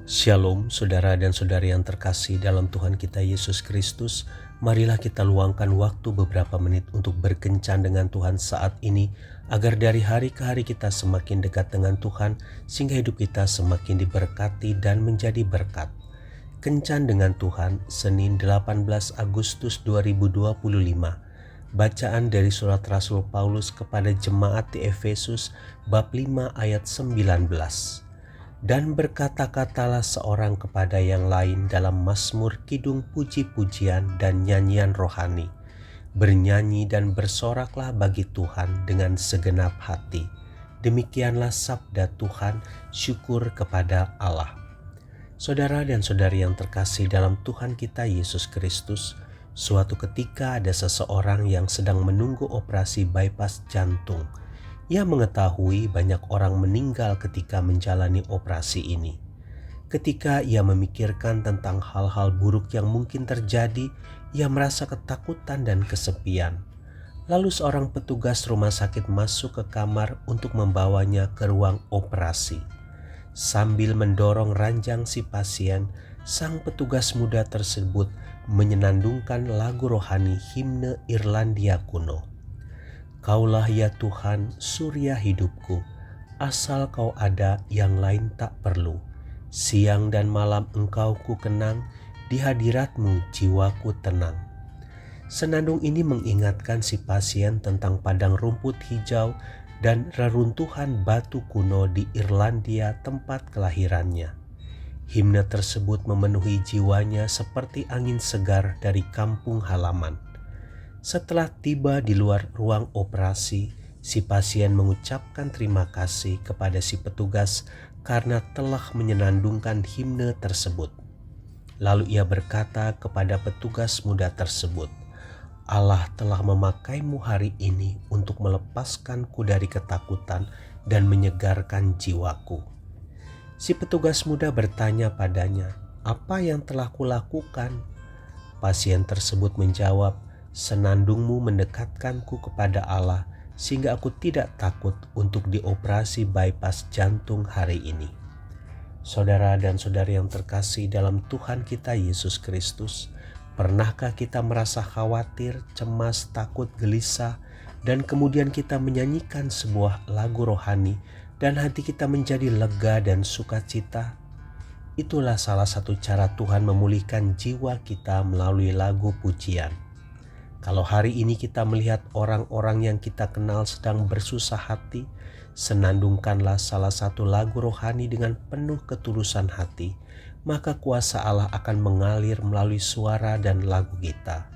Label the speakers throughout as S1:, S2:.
S1: Shalom saudara dan saudari yang terkasih dalam Tuhan kita Yesus Kristus. Marilah kita luangkan waktu beberapa menit untuk berkencan dengan Tuhan saat ini, agar dari hari ke hari kita semakin dekat dengan Tuhan, sehingga hidup kita semakin diberkati dan menjadi berkat. Kencan dengan Tuhan, Senin 18 Agustus 2025. Bacaan dari surat Rasul Paulus kepada jemaat di Efesus bab 5 ayat 19. Dan berkata-katalah seorang kepada yang lain dalam mazmur, kidung, puji-pujian, dan nyanyian rohani. Bernyanyi dan bersoraklah bagi Tuhan dengan segenap hati. Demikianlah sabda Tuhan, syukur kepada Allah. Saudara dan saudari yang terkasih dalam Tuhan kita Yesus Kristus, suatu ketika ada seseorang yang sedang menunggu operasi bypass jantung. Ia mengetahui banyak orang meninggal ketika menjalani operasi ini. Ketika ia memikirkan tentang hal-hal buruk yang mungkin terjadi, ia merasa ketakutan dan kesepian. Lalu seorang petugas rumah sakit masuk ke kamar untuk membawanya ke ruang operasi. Sambil mendorong ranjang si pasien, sang petugas muda tersebut menyenandungkan lagu rohani himne Irlandia kuno. Kaulah ya Tuhan, surya hidupku, asal kau ada yang lain tak perlu. Siang dan malam engkau ku kenang, di hadiratmu jiwaku tenang. Senandung ini mengingatkan si pasien tentang padang rumput hijau dan reruntuhan batu kuno di Irlandia tempat kelahirannya. Himne tersebut memenuhi jiwanya seperti angin segar dari kampung halaman. Setelah tiba di luar ruang operasi, si pasien mengucapkan terima kasih kepada si petugas karena telah menyenandungkan himne tersebut. Lalu ia berkata kepada petugas muda tersebut, Allah telah memakaimu hari ini untuk melepaskanku dari ketakutan dan menyegarkan jiwaku. Si petugas muda bertanya padanya, apa yang telah kulakukan? Pasien tersebut menjawab, senandungmu mendekatkanku kepada Allah sehingga aku tidak takut untuk dioperasi bypass jantung hari ini. Saudara dan saudari yang terkasih dalam Tuhan kita Yesus Kristus, pernahkah kita merasa khawatir, cemas, takut, gelisah, dan kemudian kita menyanyikan sebuah lagu rohani dan hati kita menjadi lega dan sukacita? Itulah salah satu cara Tuhan memulihkan jiwa kita melalui lagu pujian. Kalau hari ini kita melihat orang-orang yang kita kenal sedang bersusah hati, senandungkanlah salah satu lagu rohani dengan penuh ketulusan hati, maka kuasa Allah akan mengalir melalui suara dan lagu kita.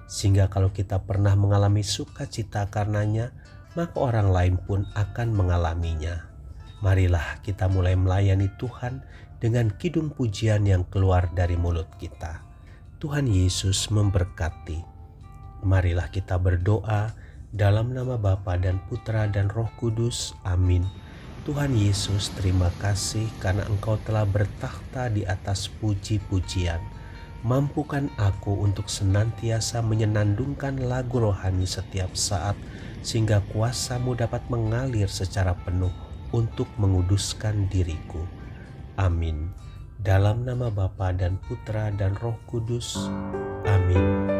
S1: Sehingga kalau kita pernah mengalami sukacita karenanya, maka orang lain pun akan mengalaminya. Marilah kita mulai melayani Tuhan dengan kidung pujian yang keluar dari mulut kita. Tuhan Yesus memberkati. Marilah kita berdoa dalam nama Bapa dan Putra dan Roh Kudus. Amin. Tuhan Yesus, terima kasih karena Engkau telah bertakhta di atas puji-pujian. Mampukan aku untuk senantiasa menyenandungkan lagu rohani setiap saat, sehingga kuasa-Mu dapat mengalir secara penuh untuk menguduskan diriku. Amin. Dalam nama Bapa dan Putra dan Roh Kudus. Amin.